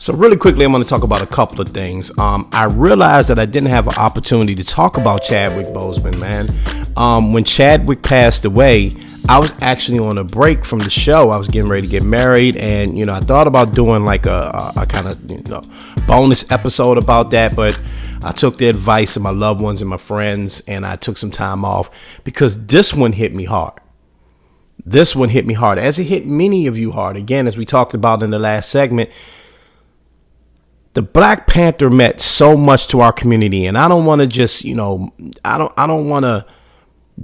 So really quickly, I'm going to talk about a couple of things. I realized that I didn't have an opportunity to talk about Chadwick Boseman, man. When Chadwick passed away, I was actually on a break from the show. I was getting ready to get married, and I thought about doing like a kind of bonus episode about that, but I took the advice of my loved ones and my friends, and I took some time off because this one hit me hard. This one hit me hard, as it hit many of you hard. Again, as we talked about in the last segment, the Black Panther meant so much to our community, and I don't want to just, I don't want to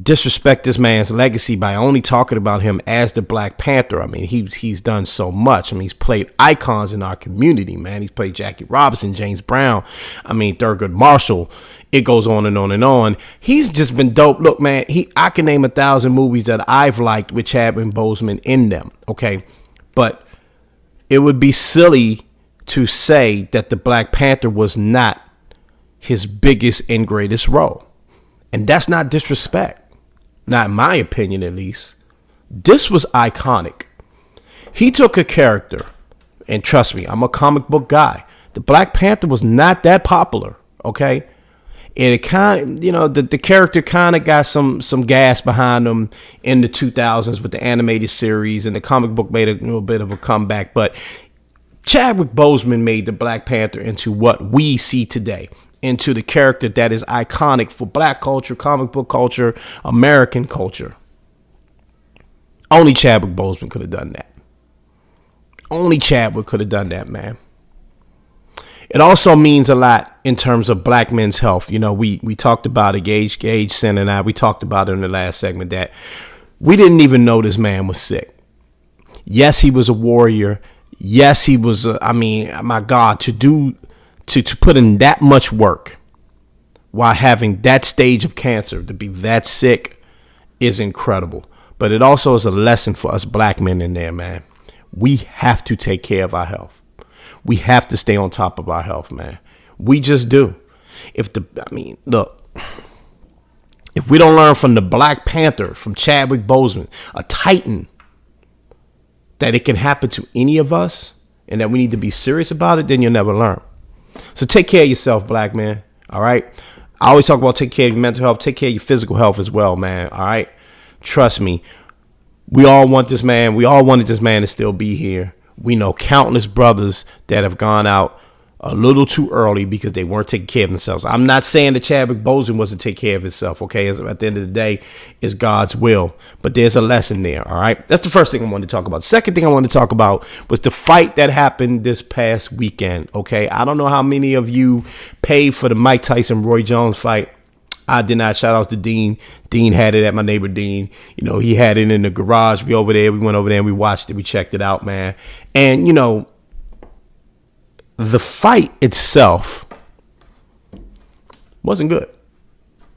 disrespect this man's legacy by only talking about him as the Black Panther. I mean, he's done so much. I mean, he's played icons in our community, man. He's played Jackie Robinson, James Brown. I mean, Thurgood Marshall. It goes on and on and on. He's just been dope. Look, man, I can name 1,000 movies that I've liked with Chadwick Boseman in them. Okay, but it would be silly to say that the Black Panther was not his biggest and greatest role. And that's not disrespect. Not in my opinion, at least. This was iconic. He took a character, and trust me, I'm a comic book guy. The Black Panther was not that popular, okay? And it kind of, the character kind of got some gas behind him in the 2000s with the animated series, and the comic book made a little bit of a comeback. But Chadwick Boseman made the Black Panther into what we see today, into the character that is iconic for Black culture, comic book culture, American culture. Only Chadwick Boseman could have done that. Only Chadwick could have done that, man. It also means a lot in terms of Black men's health. We talked about it, Gage Sin and I, we talked about it in the last segment, that we didn't even know this man was sick. Yes, he was a warrior. Yes, he was, my God, to put in that much work while having that stage of cancer, to be that sick, is incredible. But it also is a lesson for us Black men in there, man. We have to take care of our health. We have to stay on top of our health, man. We just do. Look, if we don't learn from the Black Panther, from Chadwick Boseman, a titan, that it can happen to any of us and that we need to be serious about it, then you'll never learn. So take care of yourself, Black man. All right. I always talk about take care of your mental health. Take care of your physical health as well, man. All right. Trust me. We all want this man. We all wanted this man to still be here. We know countless brothers that have gone out a little too early because they weren't taking care of themselves. I'm not saying that Chadwick Boseman wasn't taking care of himself, okay? At the end of the day, it's God's will. But there's a lesson there, all right? That's the first thing I wanted to talk about. Second thing I wanted to talk about was the fight that happened this past weekend, okay? I don't know how many of you paid for the Mike Tyson-Roy Jones fight. I did not. Shout out to Dean. Dean had it at my neighbor Dean. He had it in the garage. We went over there and we watched it. We checked it out, man. And, the fight itself wasn't good.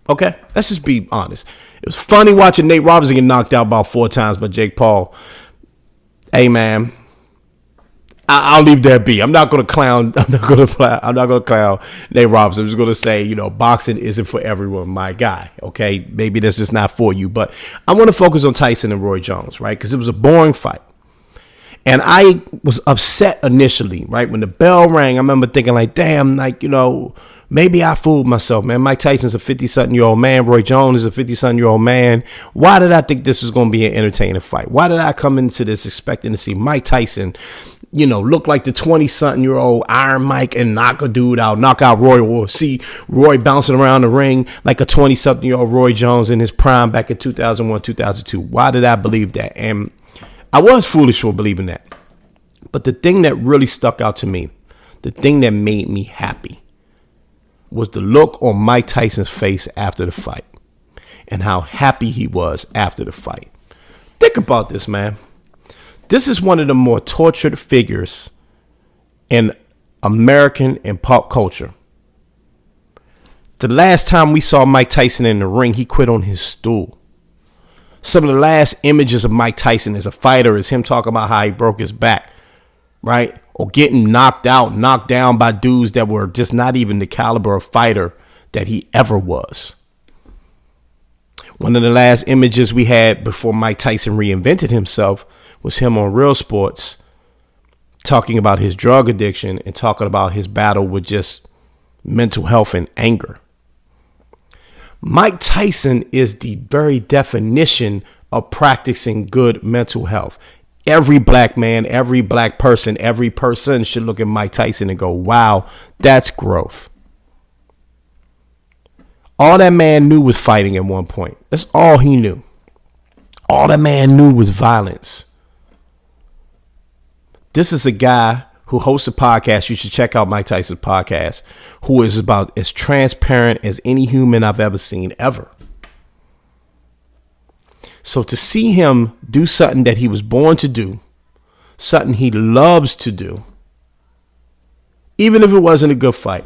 Okay? Let's just be honest. It was funny watching Nate Robinson get knocked out about 4 times by Jake Paul. Hey, man. I'll leave that be. I'm not going to clown. I'm not going to clown Nate Robinson. I'm just going to say, boxing isn't for everyone, my guy. Okay? Maybe this is not for you. But I want to focus on Tyson and Roy Jones, right? Because it was a boring fight. And I was upset initially, right? When the bell rang, I remember thinking like, damn, maybe I fooled myself, man. Mike Tyson's a 50-something-year-old man. Roy Jones is a 50-something-year-old man. Why did I think this was going to be an entertaining fight? Why did I come into this expecting to see Mike Tyson, look like the 20-something-year-old Iron Mike and knock a dude out, knock out Roy, or see Roy bouncing around the ring like a 20-something-year-old Roy Jones in his prime back in 2001, 2002? Why did I believe that? And I was foolish for believing that. But the thing that really stuck out to me, the thing that made me happy, was the look on Mike Tyson's face after the fight and how happy he was after the fight. Think about this, man. This is one of the more tortured figures in American and pop culture. The last time we saw Mike Tyson in the ring, he quit on his stool. Some of the last images of Mike Tyson as a fighter is him talking about how he broke his back, right? Or getting knocked down by dudes that were just not even the caliber of fighter that he ever was. One of the last images we had before Mike Tyson reinvented himself was him on Real Sports talking about his drug addiction and talking about his battle with just mental health and anger. Mike Tyson is the very definition of practicing good mental health. Every black man, every black person, every person should look at Mike Tyson and go, wow, that's growth. All that man knew was fighting at one point. That's all he knew. All that man knew was violence. This is a guy who hosts a podcast. You should check out Mike Tyson's podcast, who is about as transparent as any human I've ever seen, ever. So to see him do something that he was born to do, something he loves to do, even if it wasn't a good fight,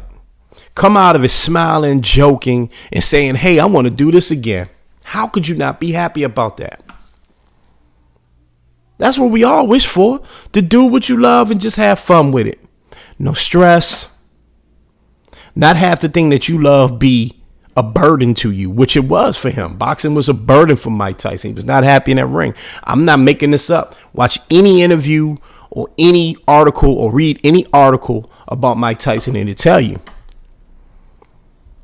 come out of it smiling, joking, and saying, hey, I want to do this again. How could you not be happy about that? That's what we all wish for, to do what you love and just have fun with it. No stress. Not have the thing that you love be a burden to you, which it was for him. Boxing was a burden for Mike Tyson. He was not happy in that ring. I'm not making this up. Watch any interview or any article or read any article about Mike Tyson and it'll tell you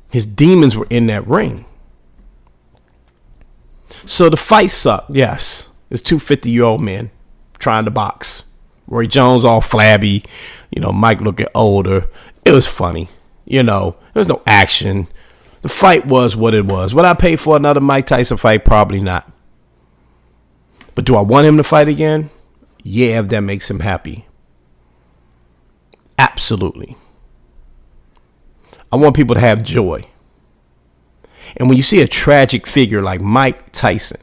his demons were in that ring. So the fight sucked, yes. It was two 50-year-old men trying to box. Roy Jones all flabby. Mike looking older. It was funny. There was no action. The fight was what it was. Would I pay for another Mike Tyson fight? Probably not. But do I want him to fight again? Yeah, if that makes him happy. Absolutely. I want people to have joy. And when you see a tragic figure like Mike Tyson,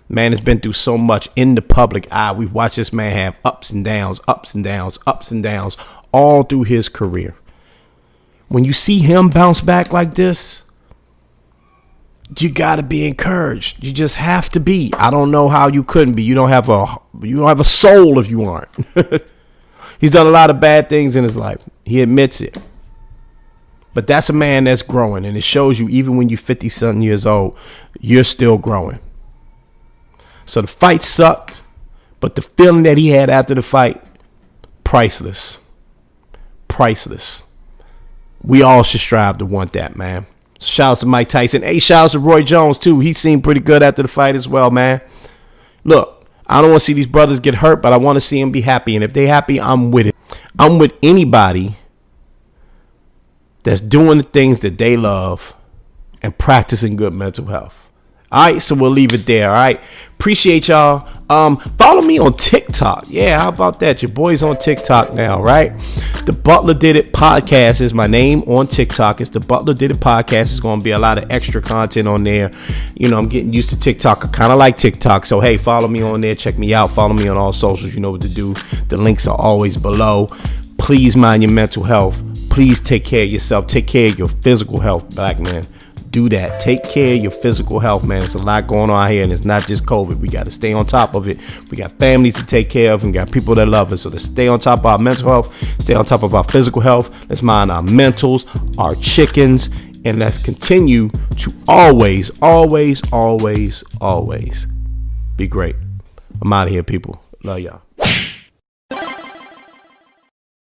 man has been through so much in the public eye. We've watched this man have ups and downs, ups and downs, ups and downs all through his career. When you see him bounce back like this, you got to be encouraged. You just have to be. I don't know how you couldn't be. You don't have a soul if you aren't. He's done a lot of bad things in his life. He admits it. But that's a man that's growing, and it shows you even when you're 50-something years old, you're still growing. So the fight sucked, but the feeling that he had after the fight, priceless. Priceless. We all should strive to want that, man. Shout out to Mike Tyson. Hey, shout out to Roy Jones, too. He seemed pretty good after the fight as well, man. Look, I don't want to see these brothers get hurt, but I want to see them be happy. And if they're happy, I'm with it. I'm with anybody that's doing the things that they love and practicing good mental health. All right, so we'll leave it there. All right, appreciate y'all. Follow me on TikTok. Yeah, how about that? Your boy's on TikTok now, right? The Butler Did It podcast is my name on TikTok. It's the Butler Did It podcast. It's going to be a lot of extra content on there. I'm getting used to TikTok. I kind of like TikTok. So, hey, follow me on there. Check me out. Follow me on all socials. You know what to do. The links are always below. Please mind your mental health. Please take care of yourself. Take care of your physical health, black man. Do that. Take care of your physical health, man. There's a lot going on here, and it's not just COVID. We got to stay on top of it. We got families to take care of, and we got people that love us. So let's stay on top of our mental health, stay on top of our physical health. Let's mind our mentals, our chickens, and let's continue to always, always, always, always be great. I'm out of here, people. Love y'all.